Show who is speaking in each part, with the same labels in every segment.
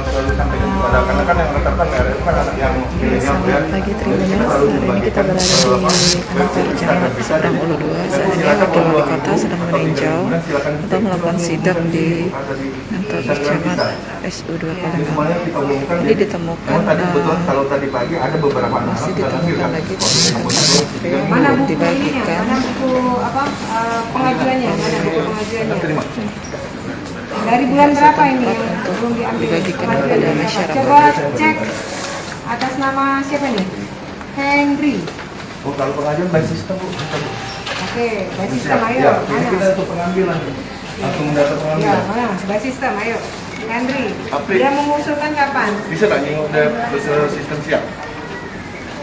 Speaker 1: Selalu sampaikan kepada karena kan yang menetapkan RRU kan anak yang milenial ya.
Speaker 2: Pagi Tribuners, hari ini kita berada di kantor Camat Seberang Ulu 2. Saat ini Wakil Wali Kota sedang meninjau atau melakukan sidak di kantor Camat SU2 Palembang. Jadi ditemukan
Speaker 1: kalau tadi pagi ada beberapa
Speaker 2: masih ditemukan lagi yang dibagikan.
Speaker 3: Mana buku pengajuannya? Mana buku pengajuannya? Dari bulan berapa ini belum diambil?
Speaker 2: Dibagikan kepada masyarakat.
Speaker 3: Coba cek atas nama siapa nih? Henry.
Speaker 1: Oh, kalau pengajuan by system Bu.
Speaker 3: Oke, by system ayo.
Speaker 1: Ya, ini
Speaker 3: Mana?
Speaker 1: kita untuk pengambilan. Langsung mendata
Speaker 3: Ya,
Speaker 1: pengambilan.
Speaker 3: mana? By system ayo. Henry.
Speaker 1: April.
Speaker 3: Dia mengusulkan kapan?
Speaker 1: Bisa nggak nih udah sistem siap?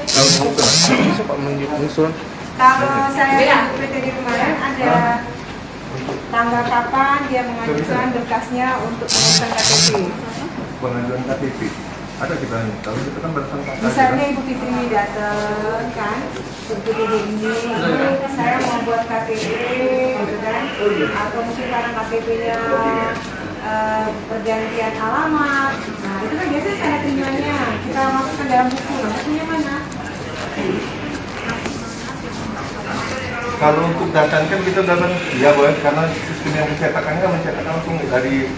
Speaker 1: Kalau bisa Pak mengusul.
Speaker 3: Kalau saya di PTD kemarin ada tanggal kapan dia mengajukan berkasnya untuk pengurusan KTP.
Speaker 1: Pengajuan KTP. Ada kita nih, kalau kita kan bersangkutan.
Speaker 3: Misalnya Ibu Fitri datang kan, ke PTD ini, saya mau buat KTP, gitu kan, atau mungkin karena KTP-nya pergantian alamat. Nah itu kan biasanya tanda terimanya kita masukkan dalam buku. Nah, bukunya mana?
Speaker 1: Kalau untuk datang kan kita dapat ya boleh karena sistem yang mencetakannya kan mencetakkan langsung dari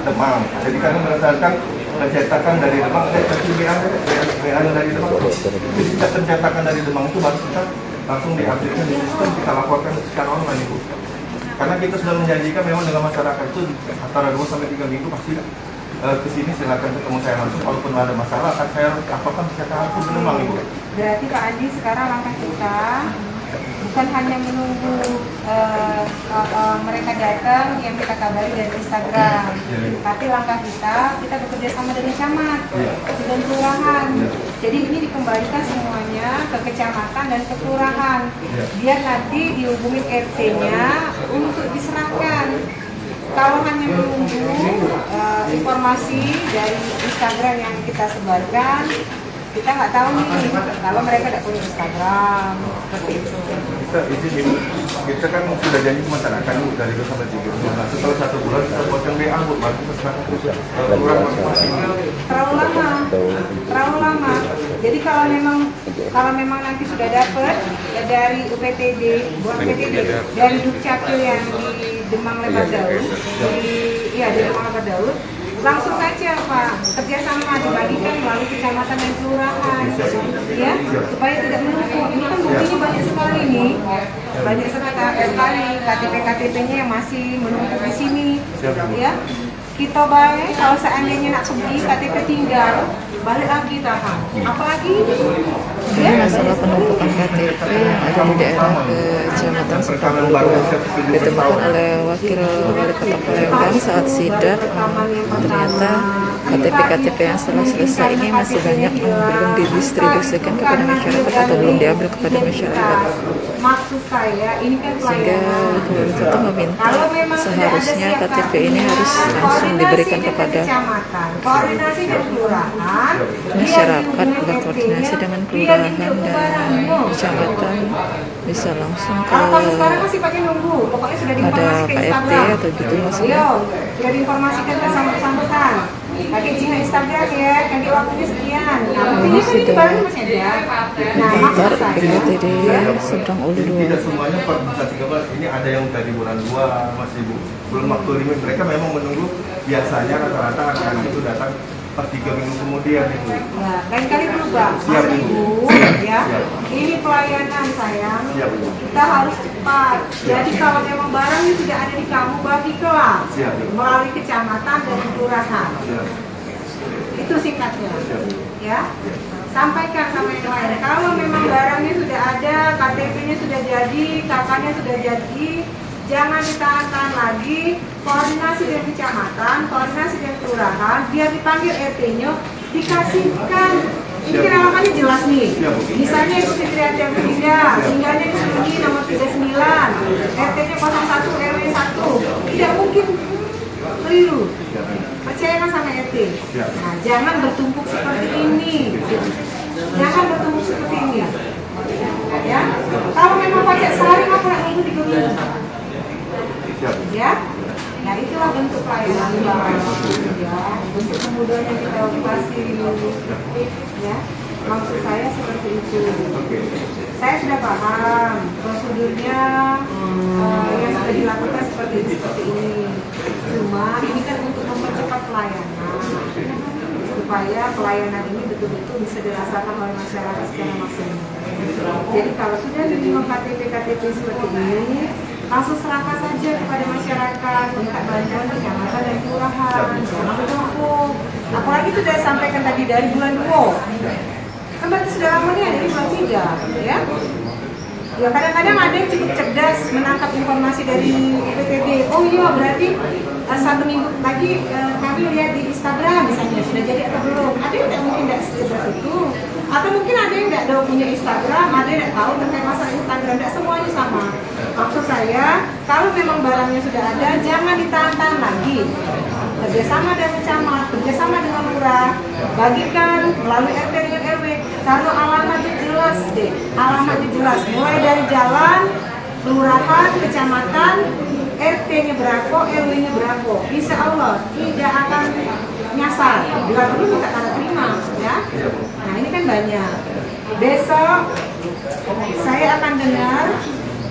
Speaker 1: Demang. Jadi kami berdasarkan pencetakan dari Demang, WA dari Demang. Jadi kita pencetakan dari Demang itu baru kita langsung diupdate di sistem, kita laporkan secara online Ibu. Karena kita sudah menjanjikan memang dengan masyarakat itu antara 2 sampai 3 minggu pasti ke sini silakan ketemu saya langsung. Kalaupun ada masalah akan saya laporkan secara langsung ke Demang Ibu.
Speaker 3: Berarti Pak Andi sekarang langkah kita bukan hanya menunggu mereka datang yang kita kabari dari Instagram, tapi langkah kita bekerja sama dengan camat dan kelurahan. Jadi ini dikembalikan semuanya ke kecamatan dan ke kelurahan, biar nanti dihubungi RT-nya untuk diserahkan. Kalau hanya menunggu informasi dari Instagram yang kita sebarkan, kita nggak tahu nih kalau mereka tidak punya Instagram seperti itu.
Speaker 1: Kita izin kita kan sudah janji ke masyarakat Bu dari 2 sampai 3 bulan. Nah, setelah 1 bulan kita buatkan WA Bu, baru kita serahkan kurang masing-masing.
Speaker 3: Terlalu lama. Jadi kalau memang nanti sudah dapat ya dari UPTD, buat UPTD dari Dukcapil yang di Demang Lebar Daud, di Demang Lebar Daud, langsung saja Pak, kerjasama dibagikan melalui kecamatan dan kelurahan, ya, supaya tidak menumpuk. Ini kan buktinya banyak sekali nih, banyak sekali KTP-KTP-nya yang masih menumpuk di sini, ya. Kita baik kalau seandainya nak pergi KTP tinggal, balik lagi tahan. Apalagi
Speaker 2: Ini masalah penumpukan KTP yang ada di daerah Kecamatan Seberang Ulu 2 ditemukan oleh Wakil Wali Kota Palembang saat sidak. Ternyata KTP-KTP yang setelah selesai ini masih banyak yang belum didistribusikan kepada masyarakat atau belum diambil kepada masyarakat.
Speaker 3: maksud saya ini kan
Speaker 2: Sehingga Wakil Wali Kota meminta seharusnya KTP ini harus langsung diberikan kepada
Speaker 3: koordinasi dengan kelurahan,
Speaker 2: masyarakat, berkoordinasi dengan kelurahan dan kecamatan, bisa langsung ke
Speaker 3: kalau sekarang masih pakai nunggu, pokoknya sudah
Speaker 2: ada
Speaker 3: diinformasikan
Speaker 2: Pak RT
Speaker 3: Instagram.
Speaker 2: atau gitu maksudnya.
Speaker 3: Sudah diinformasikan ke sambutan. Pakai Cina Instagram ya, ganti waktunya sekian. Nah, buktinya kan ini baru masih ada. Nah, maksud
Speaker 2: Bentar,
Speaker 3: saya,
Speaker 2: PTD Seberang Ulu 2.
Speaker 1: Tidak semuanya per bisa 13. Ini ada yang dari bulan 2 masih belum waktu limit. Mereka memang menunggu biasanya rata-rata anak-anak itu datang per 3 minggu kemudian Ibu.
Speaker 3: nah, lain kali berubah.
Speaker 1: Siap,
Speaker 3: Mas
Speaker 1: Ibu.
Speaker 3: Ibu, ya. Ini pelayanan sayang.
Speaker 1: Siap Ibu.
Speaker 3: Kita harus cepat. Jadi kalau memang barangnya tidak ada di kamu, bagilah
Speaker 1: Siap, Ibu.
Speaker 3: melalui kecamatan dan kelurahan.
Speaker 1: Siap.
Speaker 3: Itu singkatnya,
Speaker 1: Siap.
Speaker 3: ya. Sampaikan sama yang lain. Kalau memang barangnya sudah ada, KTP-nya sudah jadi, kakaknya sudah jadi, jangan ditahan-tahan lagi. Koordinasi dengan kecamatan, koordinasi dengan kelurahan, biar dipanggil RT-nya, dikasihkan. Ini kan alamatnya jelas nih. Misalnya Ibu Fitri Ardian Pindah, tinggalnya di sini nomor 39, RT-nya 01 RW 1. Tidak mungkin keliru. Percayakan sama RT. Nah, jangan bertumpuk seperti ini. Jangan bertumpuk seperti ini. keduanya kita operasi ya. Maksud saya seperti itu. Saya sudah paham prosedurnya yang sudah dilakukan seperti ini. Cuma ini kan untuk mempercepat pelayanan supaya pelayanan ini betul-betul bisa dirasakan oleh masyarakat secara maksimal. Jadi kalau sudah menerima KTP seperti ini, langsung serahkan saja kepada masyarakat, minta bantuan kecamatan dan kelurahan, jangan bertumpuk. Apalagi itu sudah sampaikan tadi dari bulan 2. Kan berarti sudah lama nih dari bulan 3, ya. Ya kadang-kadang ada yang cukup cerdas menangkap informasi dari UPTD. Oh iya berarti 1 minggu lagi kami lihat di Instagram misalnya sudah jadi atau belum. Ada yang mungkin tidak secerdas itu. Atau mungkin ada yang tidak punya Instagram, ada yang tidak tahu terkait masalah Instagram. Tidak semuanya sama. Maksud saya, kalau memang barangnya sudah ada, jangan ditahan-tahan lagi. Kerjasama dengan camat, kerjasama dengan lurah, bagikan melalui RT dengan RW. Kalau alamatnya jelas deh, alamatnya jelas. Mulai dari jalan, kelurahan, kecamatan, RT-nya berapa, RW-nya berapa. Insya Allah tidak akan nyasar. Bila perlu minta tanda terima, ya. Nah ini kan banyak. Besok saya akan dengar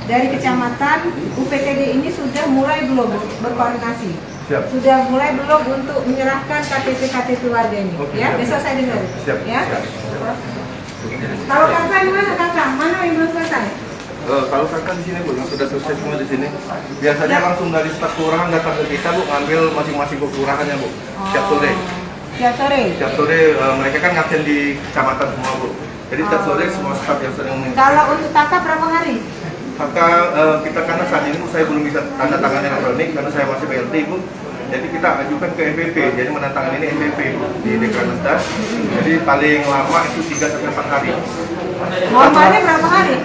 Speaker 3: dari kecamatan UPTD ini sudah mulai belum berkoordinasi.
Speaker 1: Siap.
Speaker 3: Sudah mulai belum untuk menyerahkan KTP warga ini.
Speaker 1: Oke,
Speaker 3: Ya,
Speaker 1: siap.
Speaker 3: besok saya dengar.
Speaker 1: Siap.
Speaker 3: Ya.
Speaker 1: Siap.
Speaker 3: Kalau kakak gimana kakak? Mana yang belum selesai?
Speaker 1: Kalau kakak di sini Bu, yang sudah selesai semua di sini. Biasanya langsung dari staf kelurahan datang ke kita Bu, ngambil masing-masing kelurahannya Bu. Tiap sore.
Speaker 3: Tiap sore.
Speaker 1: Tiap sore mereka kan ngabsen di kecamatan semua Bu. Jadi tiap sore semua staf yang sering mengisi.
Speaker 3: Kalau untuk kakak berapa hari?
Speaker 1: Kakak kita karena saat ini Bu, saya belum bisa tanda tangan elektronik karena saya masih PLT Bu. Jadi kita ajukan ke MPP, jadi menandatangani ini MPP di Dekranasda. Jadi paling lama itu 3-4 hari.
Speaker 3: Normalnya berapa hari?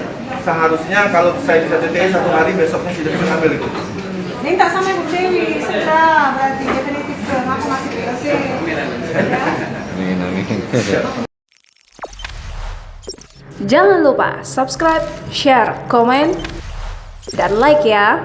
Speaker 1: Seharusnya kalau saya bisa DTE 1 hari, besoknya sudah bisa ambil itu.
Speaker 3: Minta sama Ibu Dewi, segera berarti definitif ke aku masih PLC. Ya.
Speaker 4: Jangan lupa subscribe, share, komen, dan like ya.